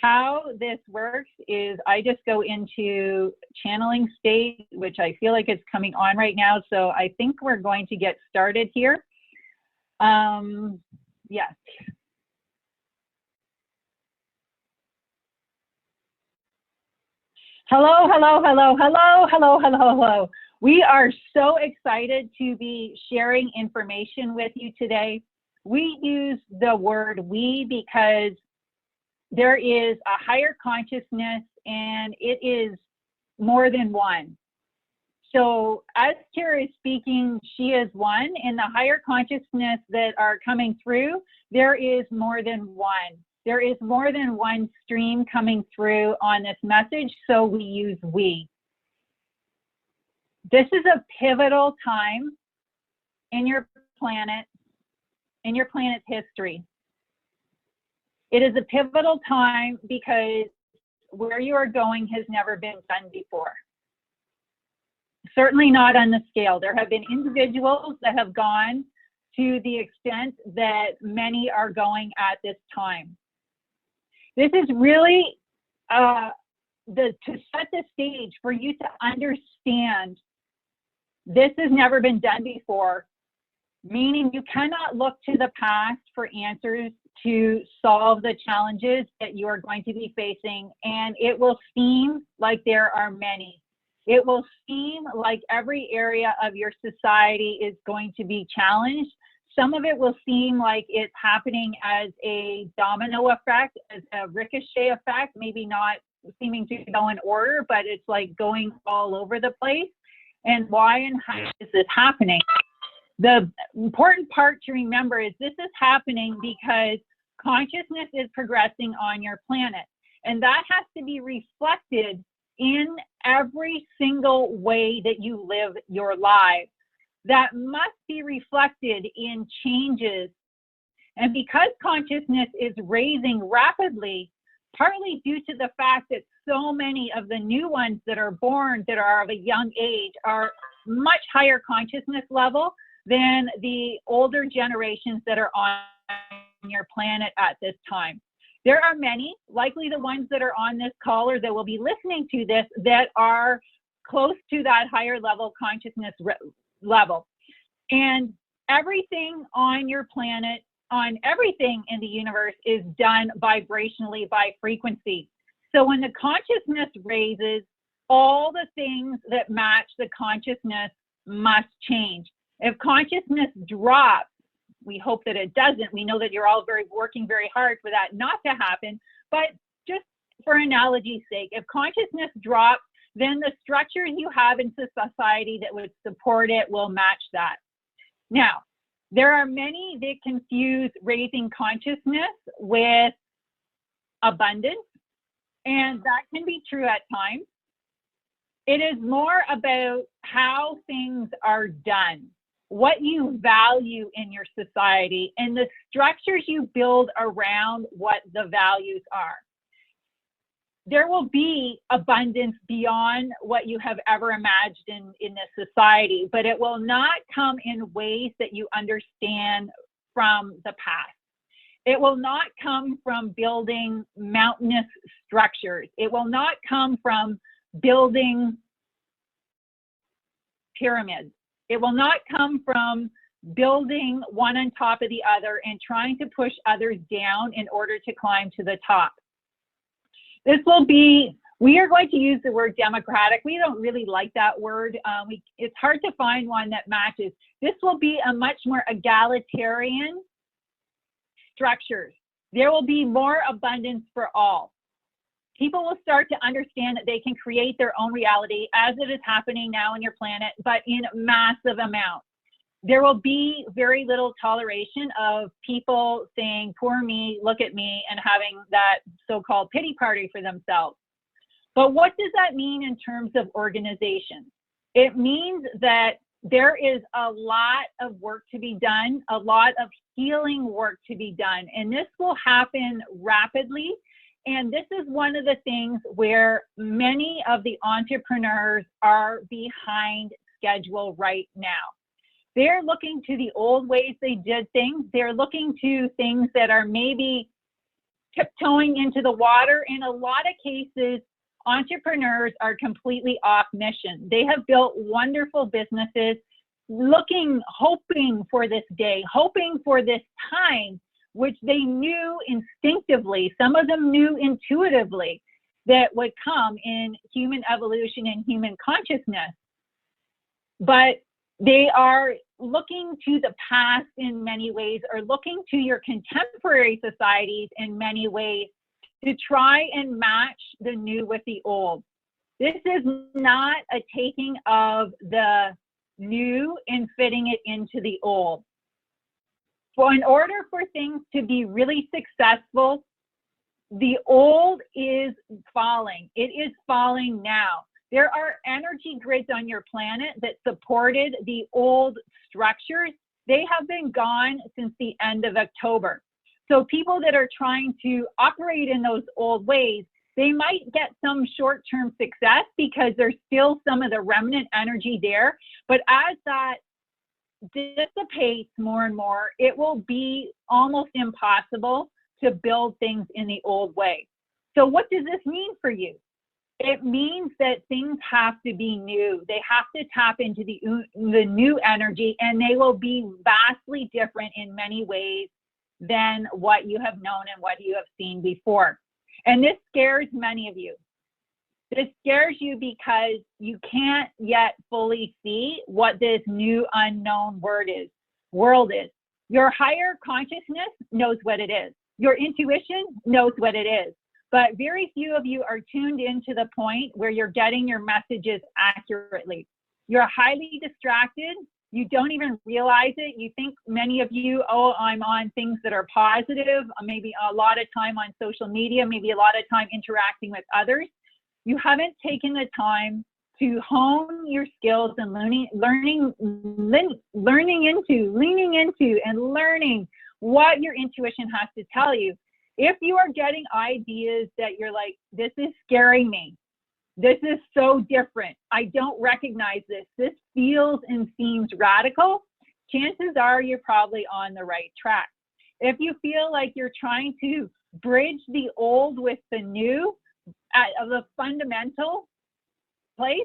How this works is I just go into channeling state, which I feel like it's coming on right now. So I think we're going to get started here. Yes. Hello, hello, hello, hello, hello, hello, hello. We are so excited to be sharing information with you today. We use the word we because there is a higher consciousness and it is more than one. So as Tara is speaking, she is one. In the higher consciousness that are coming through, there is more than one. There is more than one stream coming through on this message, so we use we. This is a pivotal time in your planet's history. It is a pivotal time because where you are going has never been done before. Certainly not on the scale. There have been individuals that have gone to the extent that many are going at this time. This is really to set the stage for you to understand this has never been done before, meaning you cannot look to the past for answers to solve the challenges that you are going to be facing, and it will seem like there are many. It will seem like every area of your society is going to be challenged. Some of it will seem like it's happening as a domino effect, as a ricochet effect, maybe not seeming to go in order, but it's like going all over the place. And why and how is this happening? The important part to remember is this is happening because consciousness is progressing on your planet. And that has to be reflected in every single way that you live your life. That must be reflected in changes. And because consciousness is raising rapidly, partly due to the fact that so many of the new ones that are born that are of a young age are much higher consciousness level than the older generations that are on your planet at this time. There are many, likely the ones that are on this call or that will be listening to this, that are close to that higher level consciousness level. And everything on your planet, on everything in the universe, is done vibrationally by frequency. So when the consciousness raises, all the things that match the consciousness must change. If consciousness drops, we hope that it doesn't. We know that you're all working very hard for that not to happen. But just for analogy's sake, if consciousness drops, then the structure you have in society that would support it will match that. Now, there are many that confuse raising consciousness with abundance, and that can be true at times. It is more about how things are done, what you value in your society, and the structures you build around what the values are. There will be abundance beyond what you have ever imagined in this society, but it will not come in ways that you understand from the past. It will not come from building mountainous structures. It will not come from building pyramids. It will not come from building one on top of the other and trying to push others down in order to climb to the top. This will be, we are going to use the word democratic. We don't really like that word. It's hard to find one that matches. This will be a much more egalitarian structures. There will be more abundance for all. People will start to understand that they can create their own reality as it is happening now on your planet, but in massive amounts. There will be very little toleration of people saying, poor me, look at me, and having that so-called pity party for themselves. But what does that mean in terms of organization? It means that there is a lot of work to be done, a lot of healing work to be done, and this will happen rapidly. And this is one of the things where many of the entrepreneurs are behind schedule right now. They're looking to the old ways they did things. They're looking to things that are maybe tiptoeing into the water. In a lot of cases, entrepreneurs are completely off mission. They have built wonderful businesses, hoping for this day, hoping for this time, which they knew instinctively, some of them knew intuitively, that would come in human evolution and human consciousness. But they are looking to the past in many ways, or looking to your contemporary societies in many ways to try and match the new with the old. This is not a taking of the new and fitting it into the old. In order for things to be really successful, the old is falling. It is falling now. There are energy grids on your planet that supported the old structures. They have been gone since the end of October. So people that are trying to operate in those old ways, they might get some short-term success because there's still some of the remnant energy there. But as that dissipates more and more, it will be almost impossible to build things in the old way. So what does this mean for you? It means that things have to be new. They have to tap into the new energy, and they will be vastly different in many ways than what you have known and what you have seen before. And this scares many of you. This scares you because you can't yet fully see what this new unknown world is. Your higher consciousness knows what it is. Your intuition knows what it is. But very few of you are tuned into the point where you're getting your messages accurately. You're highly distracted. You don't even realize it. You think, many of you, oh, I'm on things that are positive, maybe a lot of time on social media, maybe a lot of time interacting with others. You haven't taken the time to hone your skills and leaning into and learning what your intuition has to tell you. If you are getting ideas that you're like, this is scaring me, this is so different, I don't recognize this, this feels and seems radical, chances are you're probably on the right track. If you feel like you're trying to bridge the old with the new at the fundamental place,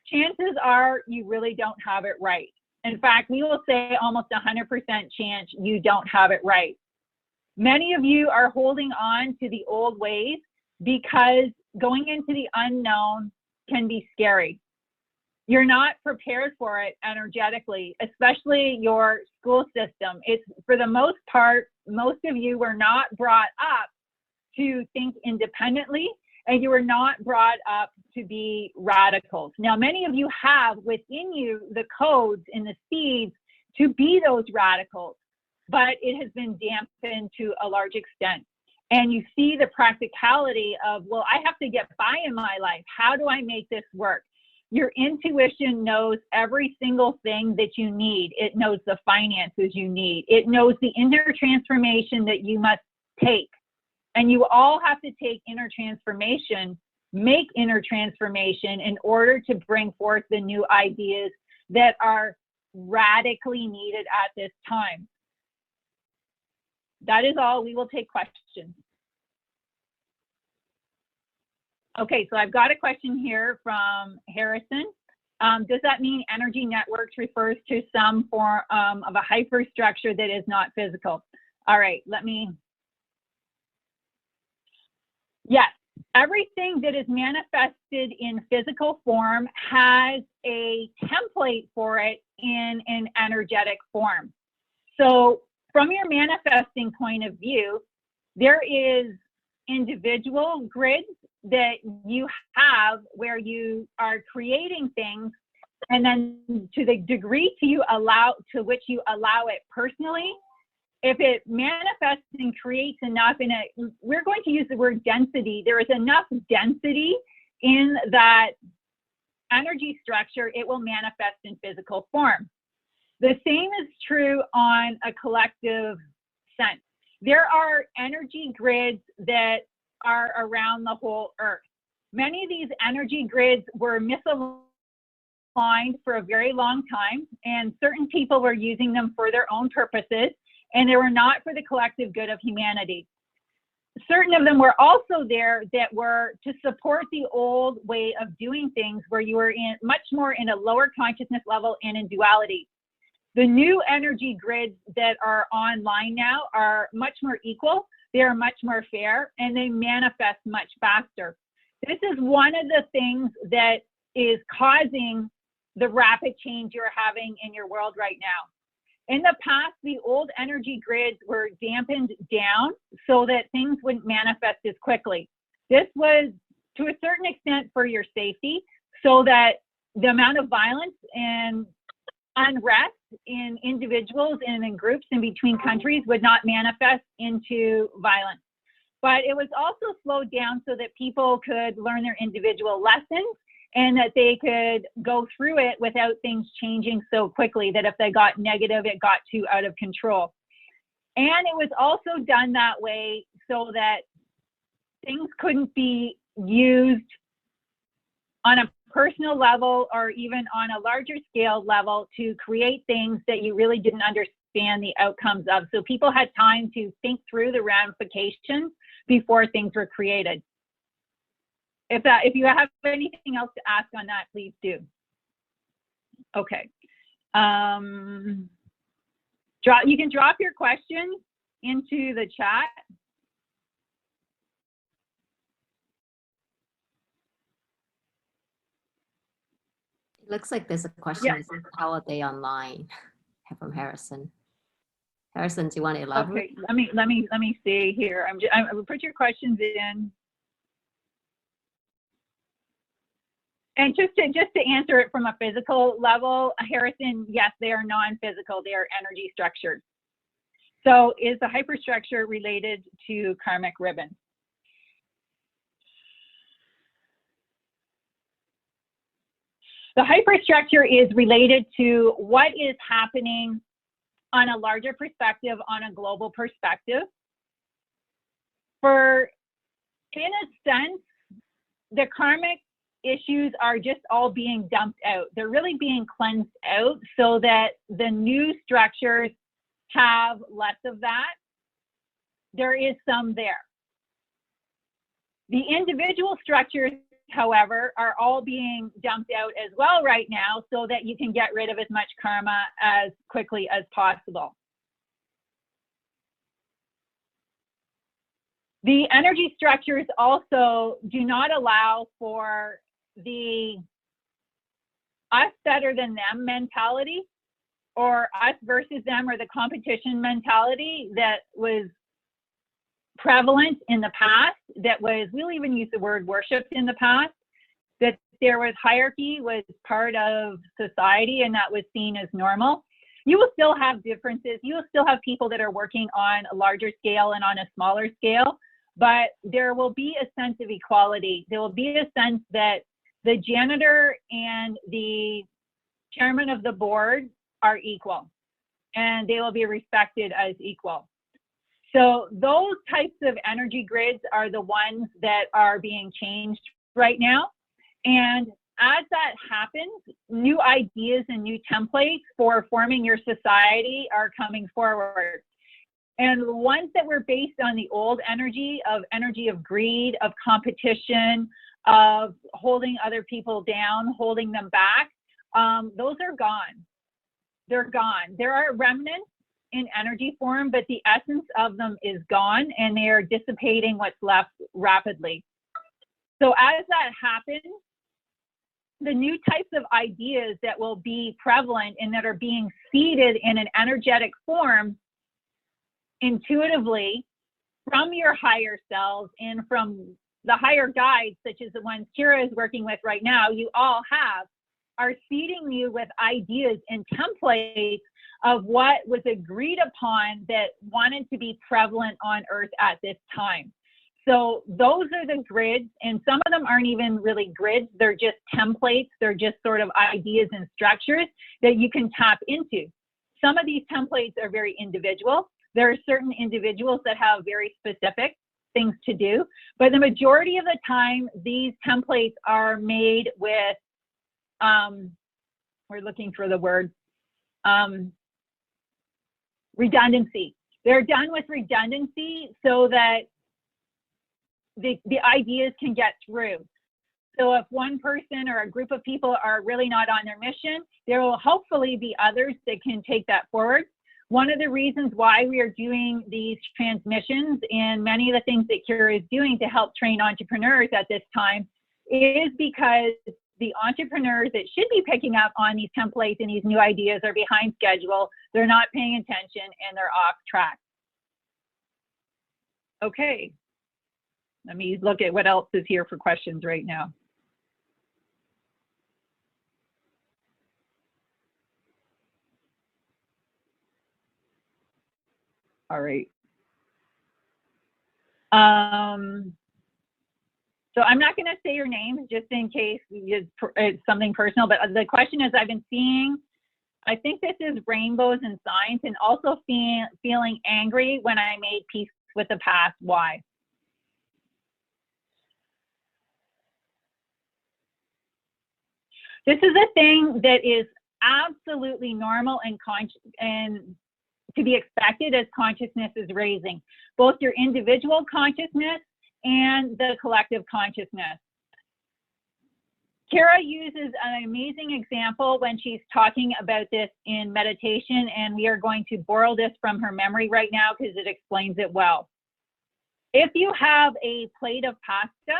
chances are you really don't have it right. In fact, we will say almost 100% chance you don't have it right. Many of you are holding on to the old ways because going into the unknown can be scary. You're not prepared for it energetically, especially your school system. It's, for the most part, most of you were not brought up to think independently, and you were not brought up to be radicals. Now, many of you have within you the codes and the seeds to be those radicals, but it has been dampened to a large extent. And you see the practicality of, well, I have to get by in my life. How do I make this work? Your intuition knows every single thing that you need. It knows the finances you need. It knows the inner transformation that you must take. And you all have to take inner transformation, make inner transformation in order to bring forth the new ideas that are radically needed at this time. That is all. We will take questions. Okay, so I've got a question here from Harrison. Does that mean energy networks refers to some form of a hyperstructure that is not physical? All right, yes, everything that is manifested in physical form has a template for it in an energetic form. So from your manifesting point of view, there is individual grids that you have where you are creating things, and then to the degree to which you allow it personally, if it manifests and creates enough we're going to use the word density, there is enough density in that energy structure, it will manifest in physical form. The same is true on a collective sense. There are energy grids that are around the whole earth. Many of these energy grids were misaligned for a very long time, and certain people were using them for their own purposes, and they were not for the collective good of humanity. certain of them were also there that were to support the old way of doing things, where you were in much more in a lower consciousness level and in duality. The new energy grids that are online now are much more equal, they are much more fair, and they manifest much faster. This is one of the things that is causing the rapid change you're having in your world right now. In the past, the old energy grids were dampened down so that things wouldn't manifest as quickly. This was to a certain extent for your safety, so that the amount of violence and unrest in individuals and in groups and between countries would not manifest into violence. But it was also slowed down so that people could learn their individual lessons, and that they could go through it without things changing so quickly that if they got negative, it got too out of control. And it was also done that way so that things couldn't be used on a personal level or even on a larger scale level to create things that you really didn't understand the outcomes of. So people had time to think through the ramifications before things were created. If you have anything else to ask on that, please do. Okay. You can drop your questions into the chat. It looks like there's a question. Yeah. How are they online? From Harrison. Harrison, do you want to elaborate? Okay, let me see here. I will put your questions in. And just to answer it from a physical level, Harrison, yes, they are non-physical, they are energy structures. So is the hyperstructure related to karmic ribbon? The hyperstructure is related to what is happening on a larger perspective, on a global perspective. In a sense, the karmic issues are just all being dumped out. They're really being cleansed out so that the new structures have less of that. There is some there. The individual structures, however, are all being dumped out as well right now so that you can get rid of as much karma as quickly as possible. The energy structures also do not allow for the us better than them mentality, or us versus them, or the competition mentality that was prevalent in the past, we'll even use the word worshipped in the past, that there was hierarchy, was part of society, and that was seen as normal. You will still have differences. You will still have people that are working on a larger scale and on a smaller scale, but there will be a sense of equality. There will be a sense that the janitor and the chairman of the board are equal, and they will be respected as equal. So those types of energy grids are the ones that are being changed right now. And as that happens, new ideas and new templates for forming your society are coming forward. And the ones that were based on the old energy of greed, of competition, of holding other people down, holding them back, those are gone. They're gone. There are remnants in energy form, but the essence of them is gone, and they are dissipating what's left rapidly. So as that happens, the new types of ideas that will be prevalent and that are being seeded in an energetic form intuitively from your higher selves and from the higher guides, such as the ones Kira is working with right now, you all are seeding you with ideas and templates of what was agreed upon that wanted to be prevalent on Earth at this time. So those are the grids, and some of them aren't even really grids, they're just templates, they're just sort of ideas and structures that you can tap into. Some of these templates are very individual. There are certain individuals that have very specific things to do, but the majority of the time, these templates are made with, we're looking for the word, redundancy. They're done with redundancy so that the ideas can get through. So if one person or a group of people are really not on their mission, there will hopefully be others that can take that forward. One of the reasons why we are doing these transmissions and many of the things that Kira is doing to help train entrepreneurs at this time is because the entrepreneurs that should be picking up on these templates and these new ideas are behind schedule. They're not paying attention and they're off track. Okay, let me look at what else is here for questions right now. All right. So I'm not going to say your name just in case it's something personal, but the question is, I've been seeing, I think this is rainbows and signs, and also feeling angry when I made peace with the past. Why? This is a thing that is absolutely normal and to be expected as consciousness is raising, both your individual consciousness and the collective consciousness. Kira uses an amazing example when she's talking about this in meditation, and we are going to borrow this from her memory right now because it explains it well. If you have a plate of pasta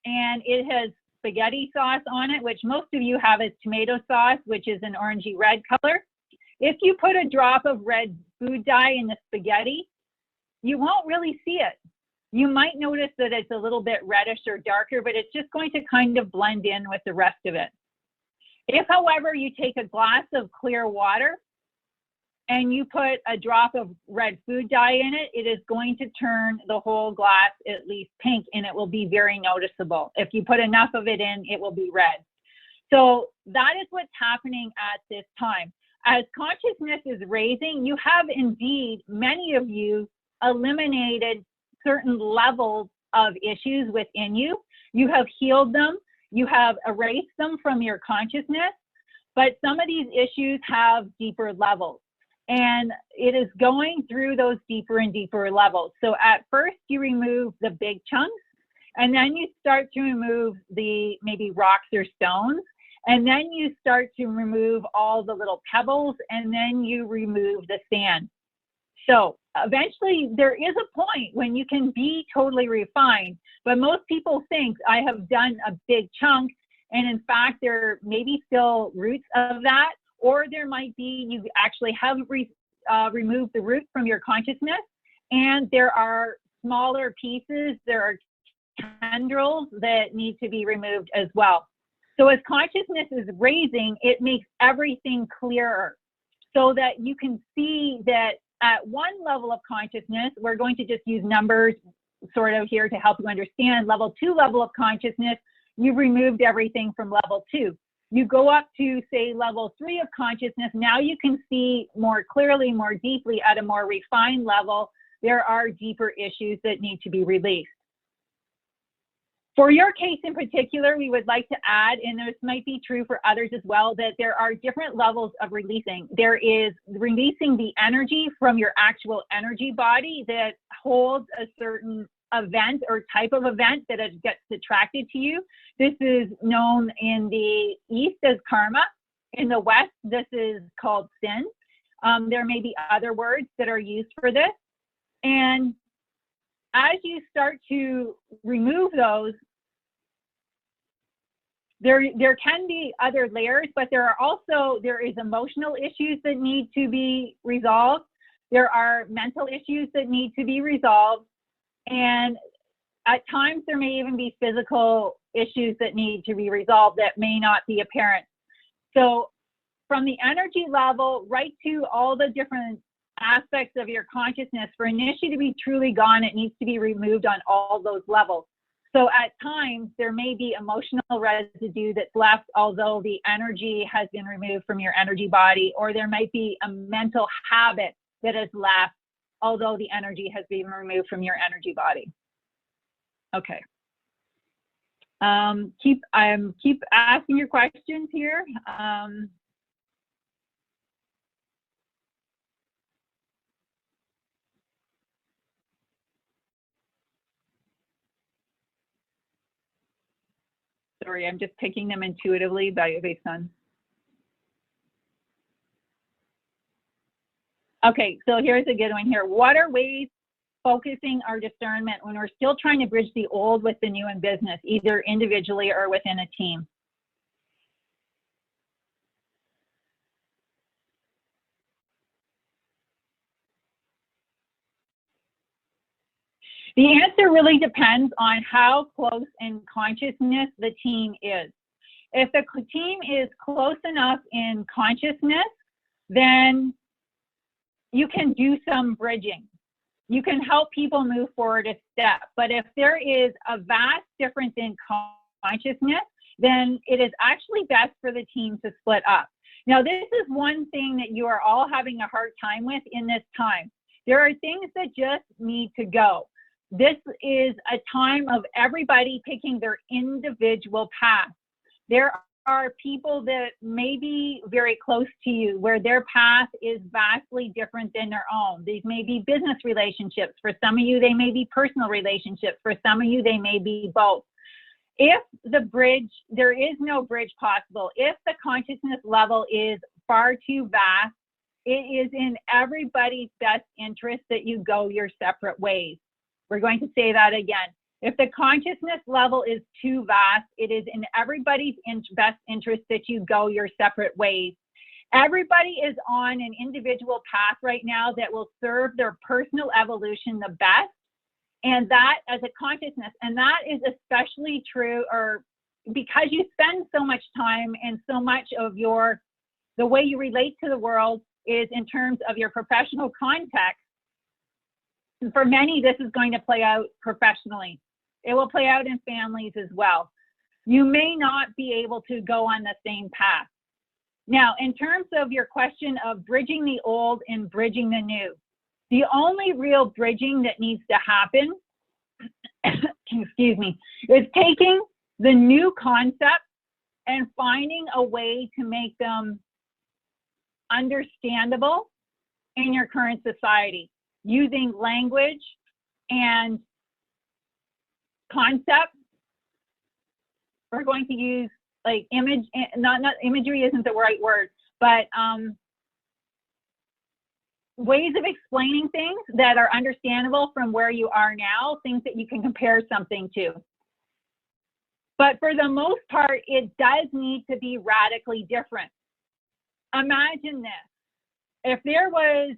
and it has spaghetti sauce on it, which most of you have as tomato sauce, which is an orangey red color, if you put a drop of red food dye in the spaghetti, you won't really see it. You might notice that it's a little bit reddish or darker, but it's just going to kind of blend in with the rest of it. If, however, you take a glass of clear water and you put a drop of red food dye in it, it is going to turn the whole glass at least pink, and it will be very noticeable. If you put enough of it in, it will be red. So that is what's happening at this time. As consciousness is raising, you have indeed, many of you, eliminated certain levels of issues within you. You have healed them. You have erased them from your consciousness. But some of these issues have deeper levels. And it is going through those deeper and deeper levels. So at first, you remove the big chunks. And then you start to remove the maybe rocks or stones. And then you start to remove all the little pebbles. And then you remove the sand. So eventually there is a point when you can be totally refined, but most people think I have done a big chunk, and in fact there may be still roots of that, or there might be you actually have removed the root from your consciousness, and there are smaller pieces, there are tendrils that need to be removed as well. So as consciousness is raising, it makes everything clearer so that you can see that at one level of consciousness, we're going to just use numbers sort of here to help you understand. Level 2 level of consciousness, you've removed everything from level 2. You go up to, say, level 3 of consciousness. Now you can see more clearly, more deeply at a more refined level. There are deeper issues that need to be released. For your case in particular, we would like to add, and this might be true for others as well, that there are different levels of releasing. There is releasing the energy from your actual energy body that holds a certain event or type of event that it gets attracted to you. This is known in the East as karma. In the West, this is called sin. There may be other words that are used for this. And as you start to remove those, there can be other layers, but there is emotional issues that need to be resolved. There are mental issues that need to be resolved. And at times there may even be physical issues that need to be resolved that may not be apparent. So from the energy level right to all the different aspects of your consciousness, for an issue to be truly gone, it needs to be removed on all those levels. So at times, there may be emotional residue that's left, although the energy has been removed from your energy body, or there might be a mental habit that is left, although the energy has been removed from your energy body. Okay. Keep asking your questions here. Sorry, I'm just picking them intuitively based on. Okay, so here's a good one here. What are ways focusing our discernment when we're still trying to bridge the old with the new in business, either individually or within a team? The answer really depends on how close in consciousness the team is. If the team is close enough in consciousness, then you can do some bridging. You can help people move forward a step. But if there is a vast difference in consciousness, then it is actually best for the team to split up. Now, this is one thing that you are all having a hard time with in this time. There are things that just need to go. This is a time of everybody picking their individual path. There are people that may be very close to you where their path is vastly different than their own. These may be business relationships. For some of you, they may be personal relationships. For some of you, they may be both. If the bridge, there is no bridge possible. If the consciousness level is far too vast, it is in everybody's best interest that you go your separate ways. We're going to say that again. If the consciousness level is too vast, it is in everybody's best interest that you go your separate ways. Everybody is on an individual path right now that will serve their personal evolution the best. And that as a consciousness, and that is especially true, or because you spend so much time and so much of the way you relate to the world is in terms of your professional context. For many, this is going to play out professionally. It will play out in families as well. You may not be able to go on the same path. Now, in terms of your question of bridging the old and bridging the new, the only real bridging that needs to happen, excuse me, is taking the new concepts and finding a way to make them understandable in your current society, using language and concepts. We're going to use like not imagery isn't the right word, but ways of explaining things that are understandable from where you are now, things that you can compare something to. But for the most part, it does need to be radically different. Imagine this. If there was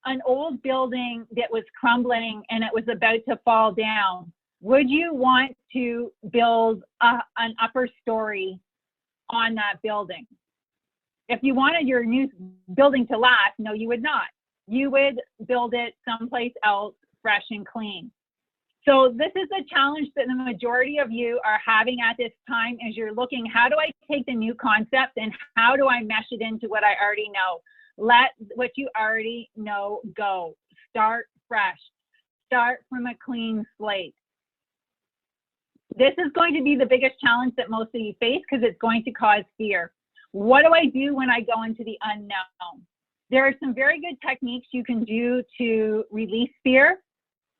an old building that was crumbling and it was about to fall down, would you want to build an upper story on that building? If you wanted your new building to last, no, you would not. You would build it someplace else, fresh and clean. So this is a challenge that the majority of you are having at this time as you're looking, how do I take the new concept and how do I mesh it into what I already know? Let what you already know go. Start fresh. Start from a clean slate. This is going to be the biggest challenge that most of you face because it's going to cause fear. What do I do when I go into the unknown? There are some very good techniques you can do to release fear.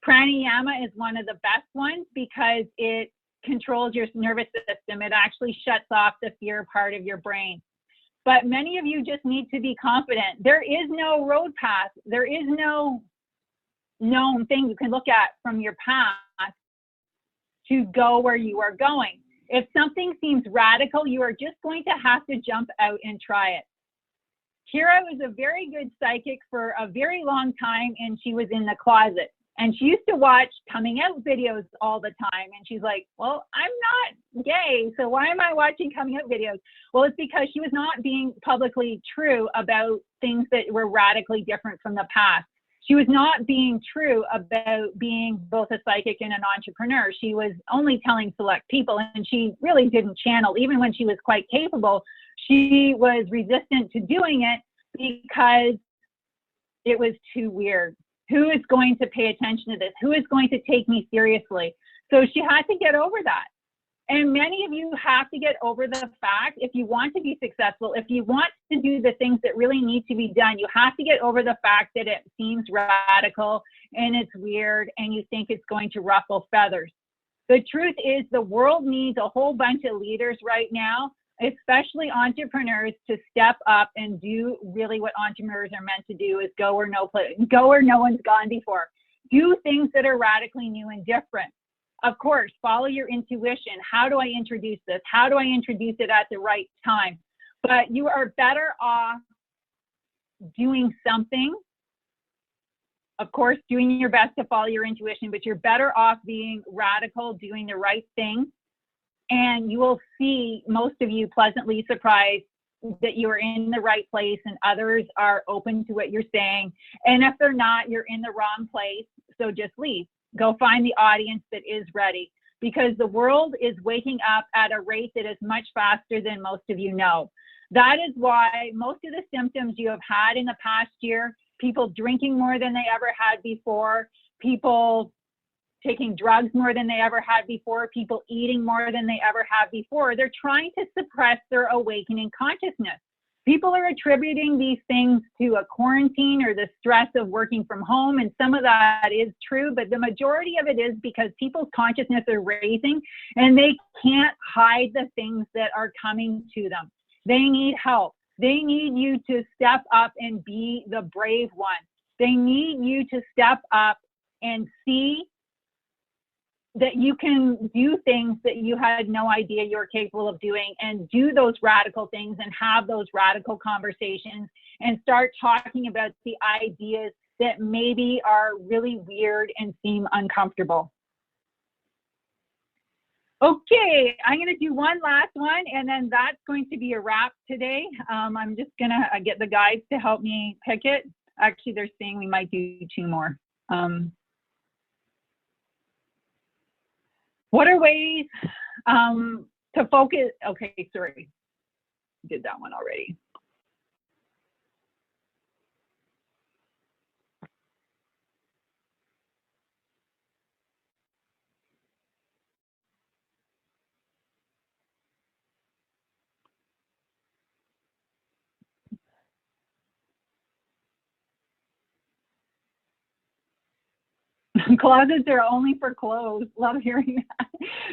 Pranayama is one of the best ones because it controls your nervous system. It actually shuts off the fear part of your brain. But many of you just need to be confident. There is no road path. There is no known thing you can look at from your past to go where you are going. If something seems radical, you are just going to have to jump out and try it. Kira was a very good psychic for a very long time, and she was in the closet. And she used to watch coming out videos all the time. And she's like, well, I'm not gay, so why am I watching coming out videos? Well, it's because she was not being publicly true about things that were radically different from the past. She was not being true about being both a psychic and an entrepreneur. She was only telling select people, and she really didn't channel. Even when she was quite capable, she was resistant to doing it because it was too weird. Who is going to pay attention to this? Who is going to take me seriously? So she had to get over that. And many of you have to get over the fact, if you want to be successful, if you want to do the things that really need to be done, you have to get over the fact that it seems radical and it's weird and you think it's going to ruffle feathers. The truth is the world needs a whole bunch of leaders right now, especially entrepreneurs, to step up and do really what entrepreneurs are meant to do, is go where no one's gone before. Do things that are radically new and different. Of course, follow your intuition. How do I introduce this? How do I introduce it at the right time? But you are better off doing something. Of course, doing your best to follow your intuition, but you're better off being radical, doing the right thing. And you will see, most of you, pleasantly surprised that you are in the right place and others are open to what you're saying. And if they're not, you're in the wrong place. So just leave. Go find the audience that is ready, because the world is waking up at a rate that is much faster than most of you know. That is why most of the symptoms you have had in the past year, people drinking more than they ever had before, people taking drugs more than they ever had before, people eating more than they ever have before, they're trying to suppress their awakening consciousness. People are attributing these things to a quarantine or the stress of working from home, and some of that is true, but the majority of it is because people's consciousness are raising and they can't hide the things that are coming to them. They need help. They need you to step up and be the brave one. They need you to step up and see that you can do things that you had no idea you were capable of doing, and do those radical things and have those radical conversations and start talking about the ideas that maybe are really weird and seem uncomfortable. Okay, I'm going to do one last one, and then that's going to be a wrap today. I'm just going to get the guides to help me pick it. Actually, they're saying we might do 2 more. What are ways to focus? Okay, sorry, did that one already. Closets are only for clothes. Love hearing that.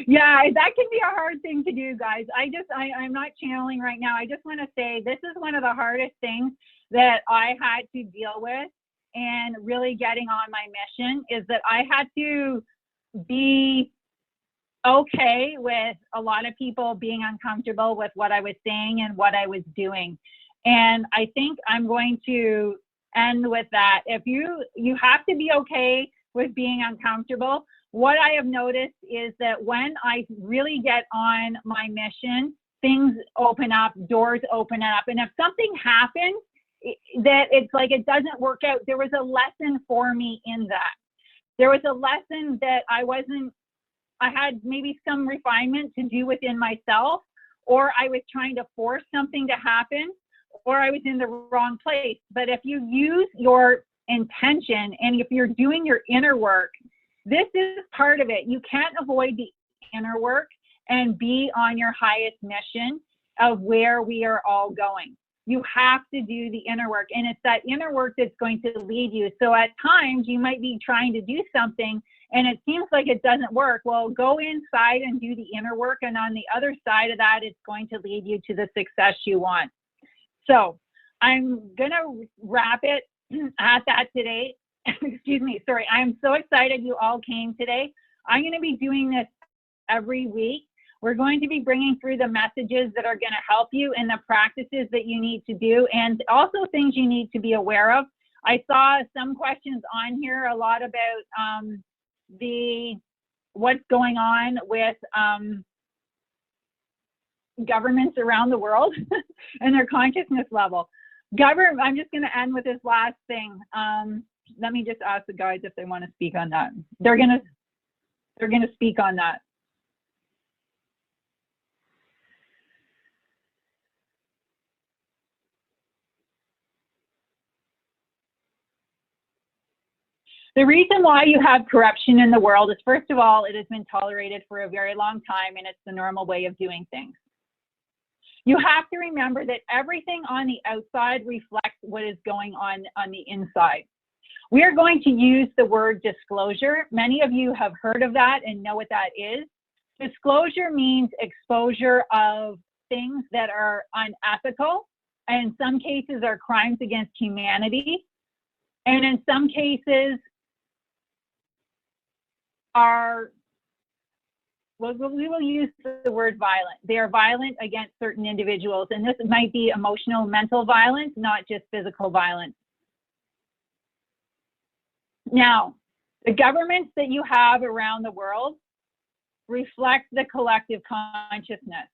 Yeah, that can be a hard thing to do, guys. I'm not channeling right now. I just want to say this is one of the hardest things that I had to deal with, and really getting on my mission is that I had to be okay with a lot of people being uncomfortable with what I was saying and what I was doing. And I think I'm going to end with that. If you have to be okay with being uncomfortable. What I have noticed is that when I really get on my mission, things open up, doors open up. And if something happens that it's like it doesn't work out, there was a lesson for me in that. There was a lesson that I had maybe some refinement to do within myself, or I was trying to force something to happen, or I was in the wrong place. But if you use your intention, and if you're doing your inner work, this is part of it. You can't avoid the inner work and be on your highest mission of where we are all going. You have to do the inner work, and it's that inner work that's going to lead you. So at times you might be trying to do something and it seems like it doesn't work. Well, go inside and do the inner work, and on the other side of that, it's going to lead you to the success you want. So I'm gonna wrap it at that today. Excuse me, sorry. I'm so excited you all came today. I'm going to be doing this every week. We're going to be bringing through the messages that are going to help you and the practices that you need to do, and also things you need to be aware of. I saw some questions on here, a lot about what's going on with governments around the world and their consciousness level. I'm just going to end with this last thing. Let me just ask the guys if they want to speak on that. They're going to speak on that. The reason why you have corruption in the world is, first of all, it has been tolerated for a very long time, and it's the normal way of doing things. You have to remember that everything on the outside reflects what is going on the inside. We are going to use the word disclosure. Many of you have heard of that and know what that is. Disclosure means exposure of things that are unethical, and in some cases are crimes against humanity, and in some cases are, well, we will use the word violent. They are violent against certain individuals, and this might be emotional, mental violence, not just physical violence. Now, the governments that you have around the world reflect the collective consciousness.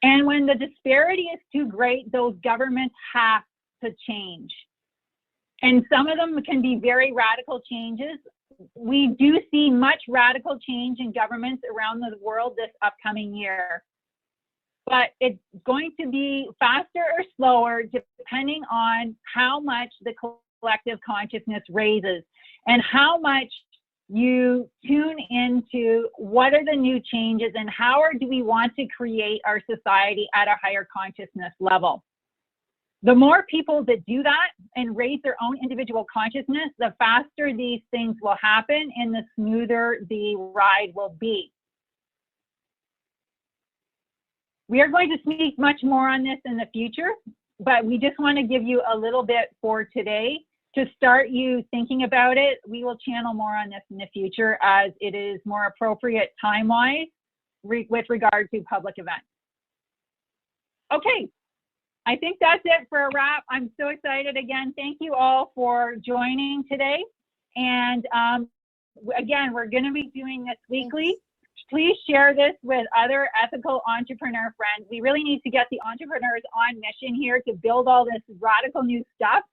And when the disparity is too great, those governments have to change. And some of them can be very radical changes. We do see much radical change in governments around the world this upcoming year. But it's going to be faster or slower depending on how much the collective consciousness raises and how much you tune into what are the new changes and how do we want to create our society at a higher consciousness level. The more people that do that and raise their own individual consciousness, the faster these things will happen and the smoother the ride will be. We are going to speak much more on this in the future, but we just want to give you a little bit for today to start you thinking about it. We will channel more on this in the future as it is more appropriate time-wise with regard to public events. Okay, I think that's it for a wrap. I'm so excited again. Thank you all for joining today. And again, we're going to be doing this weekly. Please share this with other ethical entrepreneur friends. We really need to get the entrepreneurs on mission here to build all this radical new stuff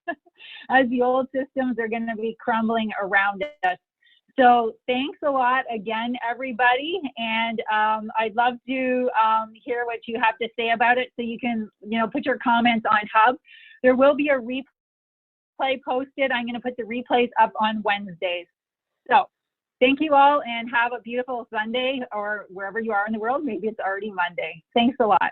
as the old systems are going to be crumbling around us. So thanks a lot again, everybody. And I'd love to hear what you have to say about it. So you can, put your comments on Hub. There will be a replay posted. I'm going to put the replays up on Wednesdays. So thank you all and have a beautiful Sunday, or wherever you are in the world. Maybe it's already Monday. Thanks a lot.